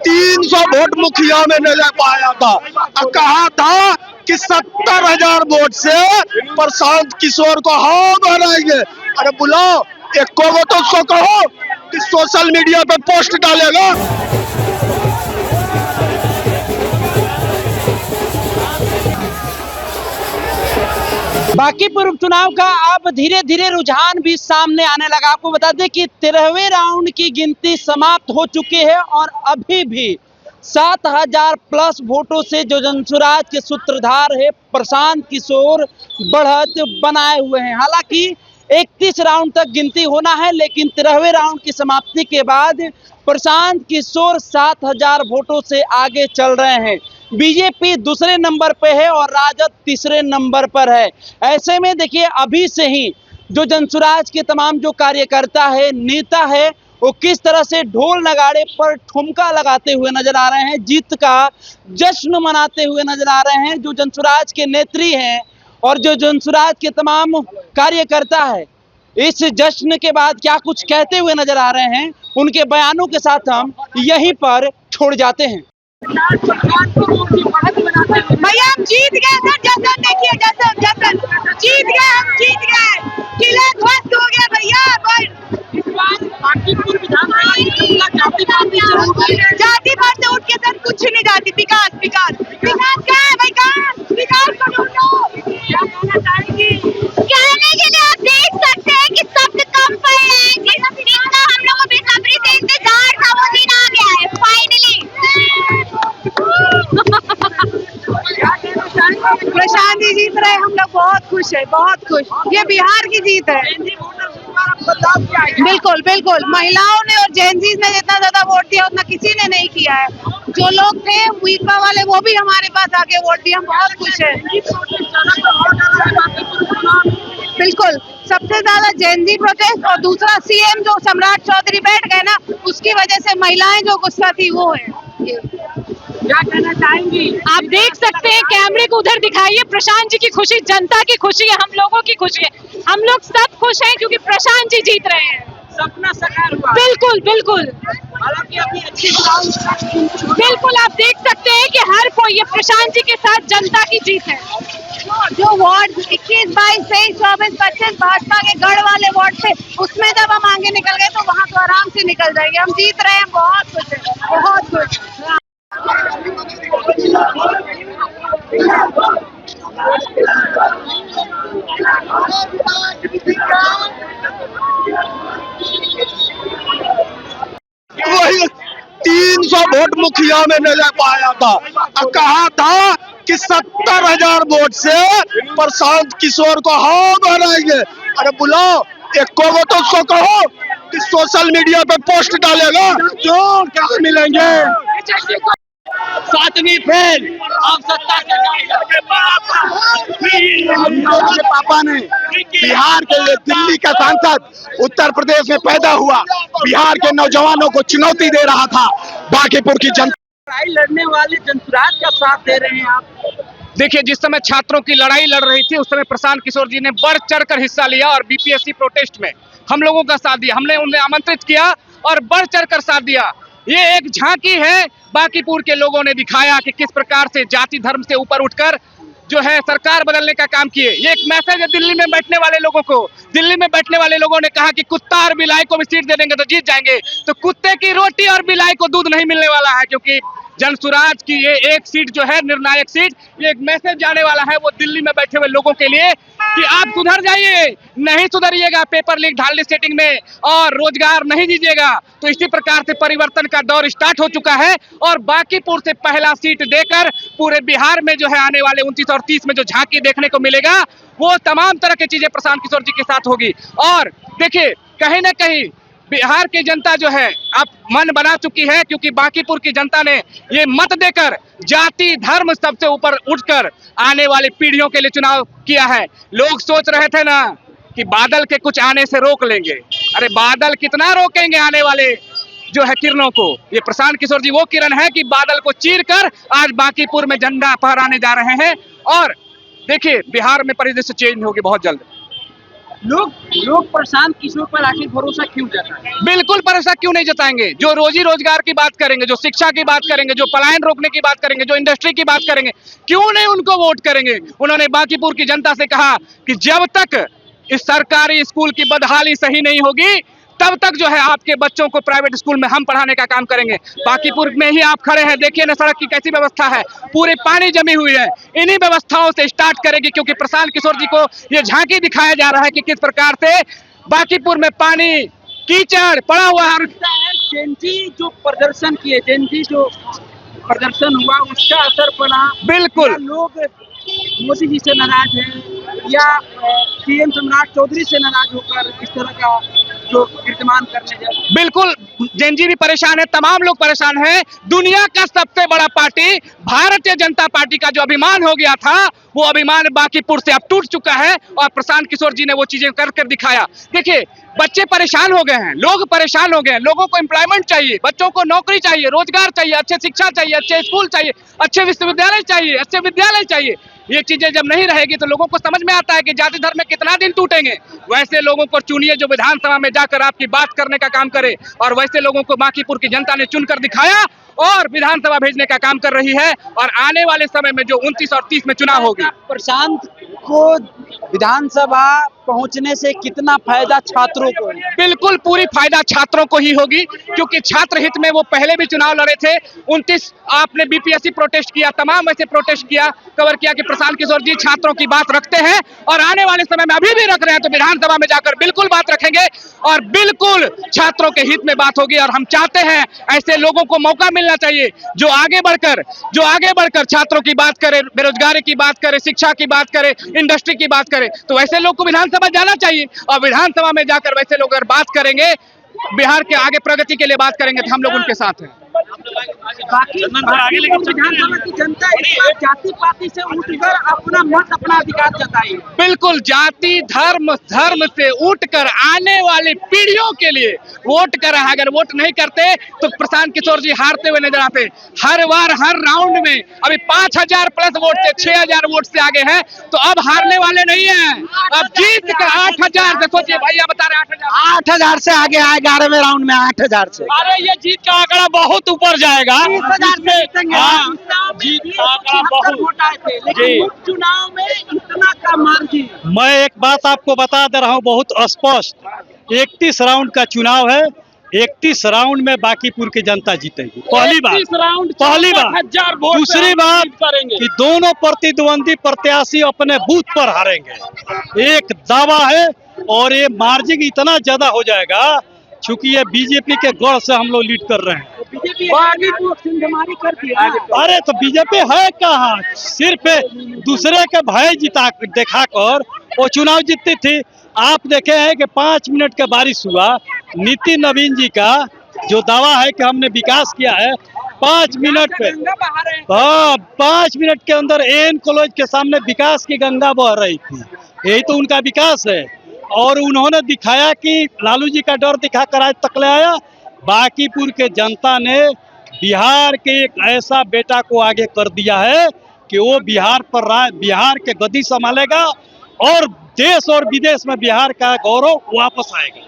300 vote मुखिया में नहीं ले पाया था और कहा था कि 70,000 वोट से प्रशांत किशोर को हाँ बनाएंगे। अरे बुलाओ एक को तो उसको कहो कि सोशल मीडिया पे पोस्ट डालेगा। बांकीपुर उपचुनाव का अब धीरे धीरे रुझान भी सामने आने लगा। आपको बता दें कि 13वें राउंड की गिनती समाप्त हो चुकी है और अभी भी 7,000 प्लस वोटों से जो जनसुराज के सूत्रधार है प्रशांत किशोर बढ़त बनाए हुए हैं। हालांकि 31 राउंड तक गिनती होना है, लेकिन 13वें राउंड की समाप्ति के बाद प्रशांत किशोर 7,000 वोटों से आगे चल रहे हैं। बीजेपी दूसरे नंबर पे है और राजद तीसरे नंबर पर है। ऐसे में देखिए अभी से ही जो जनसुराज के तमाम जो कार्यकर्ता है, नेता है, वो किस तरह से ढोल नगाड़े पर ठुमका लगाते हुए नजर आ रहे हैं, जीत का जश्न मनाते हुए नजर आ रहे हैं। जो जनसुराज के नेत्री हैं और जो जनसुराज के तमाम कार्यकर्ता है, इस जश्न के बाद क्या कुछ कहते हुए नजर आ रहे हैं, उनके बयानों के साथ हम यहीं पर छोड़ जाते हैं। भैया हम जीत गए सर, जश्न देखिए, जश्न जीत गए, हम जीत गए, किला ध्वस्त हो गया भैया। जाति पात से उठ के सर कुछ नहीं जाती, विकास विकास विकास क्या है भाई, विकास को ढूंढो। क्या कहना चाहेंगी? कहने के लिए आप देख सकते हैं कि शब्द कम पड़ रहे हैं। जितना हम लोगों बेसब्री से इंतजार था वो दिन आ गया है फाइनली। प्रशांत जी जीत रहे, हम लोग बहुत खुश है, बहुत खुश। ये बिहार की जीत है। बिल्कुल बिल्कुल, महिलाओं ने और जेनजीज ने जितना ज्यादा वोट दिया उतना किसी ने नहीं किया है। जो लोग थे वीपा वाले वो भी हमारे पास आके वोट दिया, हम बहुत खुश है। बिल्कुल, सबसे ज्यादा जेनजी प्रोटेस्ट और दूसरा सीएम जो सम्राट चौधरी बैठ गए ना, उसकी वजह से महिलाएं जो गुस्सा थी वो है। क्या कहना चाहेंगी? आप देख सकते हैं, कैमरे को उधर दिखाइए। प्रशांत जी की खुशी, जनता की खुशी है, हम लोगों की खुशी है। हम लोग सब खुश हैं क्योंकि प्रशांत जी जीत रहे हैं। सपना साकार हुआ। बिल्कुल बिल्कुल, हालांकि अभी अच्छी बिल्कुल आप देख सकते हैं कि हर कोई ये प्रशांत जी के साथ जनता की जीत है। जो वार्ड 21, 22, 23, 24, 25 भाजपा के गढ़ वाले वार्ड थे, उसमें जब हम आगे निकल गए तो वहाँ तो आराम से निकल जाएंगे। हम जीत रहे हैं, बहुत खुश है, बहुत खुश। वही 300 वोट मुखिया में नहीं ले पाया था और कहा था कि 70,000 वोट से प्रशांत किशोर को हाँ बनाएंगे। अरे बुलाओ एक को तो उसको कहो कि सोशल मीडिया पे पोस्ट डालेगा। जो क्या मिलेंगे 7वीं फेल, आप सत्ता से पापा ने बिहार के लिए दिल्ली का सांसद उत्तर प्रदेश में पैदा हुआ, बिहार के नौजवानों को चुनौती दे रहा था। बांकीपुर की जनता लड़ाई लड़ने वाले जनसुराज का साथ दे रहे हैं आप। देखिए, जिस समय छात्रों की लड़ाई लड़ रही थी उस समय प्रशांत किशोर जी ने बढ़ चढ़कर हिस्सा लिया और बीपीएससी प्रोटेस्ट में हम लोगों का साथ दिया। हमने उन्हें आमंत्रित किया और बढ़ चढ़कर साथ दिया। ये एक झांकी है, बांकीपुर के लोगों ने दिखाया कि किस प्रकार से जाति धर्म से ऊपर उठकर जो है सरकार बदलने का काम किए। ये एक मैसेज है दिल्ली में बैठने वाले लोगों को। दिल्ली में बैठने वाले लोगों ने कहा कि कुत्ता और बिलाई को भी सीट दे देंगे तो जीत जाएंगे, तो कुत्ते की रोटी और बिलाई को दूध नहीं मिलने वाला है, क्योंकि जनसुराज की ये एक सीट जो है निर्णायक सीट, ये एक मैसेज जाने वाला है वो दिल्ली में बैठे हुए लोगों के लिए कि आप सुधर जाइए, नहीं सुधरिएगा पेपर लीक धांधली सेटिंग में और रोजगार नहीं दीजिएगा। तो इसी प्रकार से परिवर्तन का दौर स्टार्ट हो चुका है और बांकीपुर से पहला सीट देकर पूरे बिहार में जो है आने वाले 29 और 30 में जो झांकी देखने को मिलेगा वो तमाम तरह की चीजें प्रशांत किशोर जी के साथ होगी। और देखिए, कहीं ना कहीं बिहार की जनता जो है अब मन बना चुकी है, क्योंकि बांकीपुर की जनता ने ये मत देकर जाति धर्म सबसे ऊपर उठकर आने वाली पीढ़ियों के लिए चुनाव किया है। लोग सोच रहे थे ना कि बादल के कुछ आने से रोक लेंगे, अरे बादल कितना रोकेंगे आने वाले जो है किरणों को। ये प्रशांत किशोर जी वो किरण है कि बादल को चीरकर आज बांकीपुर में झंडा फहराने जा रहे हैं। और देखिए, बिहार में परिदृश्य चेंज होगी बहुत जल्द। लोग प्रशांत किशोर पर आखिर भरोसा क्यों जाता है? बिल्कुल भरोसा क्यों नहीं जताएंगे? जो रोजी रोजगार की बात करेंगे, जो शिक्षा की बात करेंगे, जो पलायन रोकने की बात करेंगे, जो इंडस्ट्री की बात करेंगे, क्यों नहीं उनको वोट करेंगे? उन्होंने बांकीपुर की जनता से कहा कि जब तक इस सरकारी स्कूल की बदहाली सही नहीं होगी तब तक जो है आपके बच्चों को प्राइवेट स्कूल में हम पढ़ाने का काम करेंगे। बांकीपुर में ही आप खड़े हैं, देखिए ना सड़क की कैसी व्यवस्था है, पूरी पानी जमी हुई है। इन्हीं व्यवस्थाओं से स्टार्ट करेगी, क्योंकि प्रशांत किशोर जी को ये झांकी दिखाया जा रहा है कि किस प्रकार से बांकीपुर में पानी कीचड़ पड़ा हुआ है। जेनजी जो प्रदर्शन किए, जेनजी जो प्रदर्शन हुआ उसका असर पड़ा। बिल्कुल। या लोग मोदी जी से नाराज हैं या सीएम सम्राट चौधरी से नाराज होकर इस तरह का जो कीर्तिमान करने जा रहे हैं। बिल्कुल, जेनजी भी परेशान है, तमाम लोग परेशान हैं। दुनिया का सबसे बड़ा पार्टी भारतीय जनता पार्टी का जो अभिमान हो गया था, वो अभिमान बांकीपुर से अब टूट चुका है और प्रशांत किशोर जी ने वो चीजें कर दिखाया। देखिए, बच्चे परेशान हो गए हैं, लोग परेशान हो गए हैं, लोगों को एम्प्लॉयमेंट चाहिए, बच्चों को नौकरी चाहिए, रोजगार चाहिए, अच्छे शिक्षा चाहिए, अच्छे स्कूल चाहिए, अच्छे विश्वविद्यालय चाहिए, अच्छे विद्यालय चाहिए। ये चीजें जब नहीं रहेगी तो लोगों को समझ में आता है कि जाति धर्म में कितना दिन टूटेंगे। वैसे लोगों को चुनिए जो विधानसभा में जाकर आपकी बात करने का काम करे, और वैसे लोगों को बांकीपुर की जनता ने चुनकर दिखाया और विधानसभा भेजने का काम कर रही है। और आने वाले समय में जो 29 और 30 में चुनाव होगी, प्रशांत को विधानसभा पहुंचने से कितना फायदा छात्रों को है? बिल्कुल पूरी फायदा छात्रों को ही होगी, क्योंकि छात्र हित में वो पहले भी चुनाव लड़े थे। 29 आपने बीपीएससी प्रोटेस्ट किया, तमाम ऐसे प्रोटेस्ट किया, कवर किया कि प्रशांत किशोर जी छात्रों की बात रखते हैं और आने वाले समय में अभी भी रख रहे हैं, तो विधानसभा में जाकर बिल्कुल बात रखेंगे और बिल्कुल छात्रों के हित में बात होगी। और हम चाहते हैं ऐसे लोगों को मौका मिलना चाहिए जो आगे बढ़कर छात्रों की बात करे, बेरोजगारी की बात करे, शिक्षा की बात करे, इंडस्ट्री की बात करे। तो वैसे लोग को विधानसभा जाना चाहिए और विधानसभा में जाकर वैसे लोग अगर बात करेंगे, बिहार के आगे प्रगति के लिए बात करेंगे, तो हम लोग उनके साथ हैं। बाकी विधानसभा की जनता इस बार जाति पाति से उठकर अपना मत, अपना अधिकार जताई। बिल्कुल, जाति धर्म से उठकर आने वाली पीढ़ियों के लिए वोट कर रहा है। अगर वोट नहीं करते तो प्रशांत किशोर जी हारते हुए नजर आते। हर बार हर राउंड में अभी 5000 प्लस वोट से 6000 वोट से आगे हैं, तो अब हारने वाले नहीं है। अब जीत कर 8000 से, सोचिए भैया बता रहे 8000 से आगे आए 11वें राउंड में 8000 से। अरे ये जीत का आंकड़ा बहुत ऊपर जाएगा। 30,000 से जीतेंगे। जीत का आंकड़ा बहुत वोट आए थे, लेकिन चुनाव में इतना का मार्जिन। मैं एक बात आपको बता दे रहा हूँ बहुत स्पष्ट, 31 राउंड का चुनाव है, 31 राउंड में बांकीपुर की जनता जीतेगी। पहली बात। दूसरी बात कि दोनों प्रतिद्वंदी प्रत्याशी अपने बूथ पर हारेंगे, एक दावा है। और ये मार्जिन इतना ज्यादा हो जाएगा, चूंकि ये बीजेपी के गढ़ से हम लोग लीड कर रहे हैं। अरे तो बीजेपी है कहाँ, सिर्फ दूसरे के भय दिखाकर वो चुनाव जीतती थी। आप देखे हैं कि 5 मिनट का बारिश हुआ, नितिन नवीन जी का जो दावा है कि हमने विकास किया है, 5 मिनट पे, हाँ 5 मिनट के अंदर एन कॉलेज के सामने विकास की गंगा बह रही थी। यही तो उनका विकास है। और उन्होंने दिखाया कि लालू जी का डर दिखाकर आज तक ले आया। बांकीपुर के जनता ने बिहार के एक ऐसा बेटा को आगे कर दिया है कि वो बिहार के गद्दी संभालेगा और देश और विदेश में बिहार का गौरव वापस आएगा।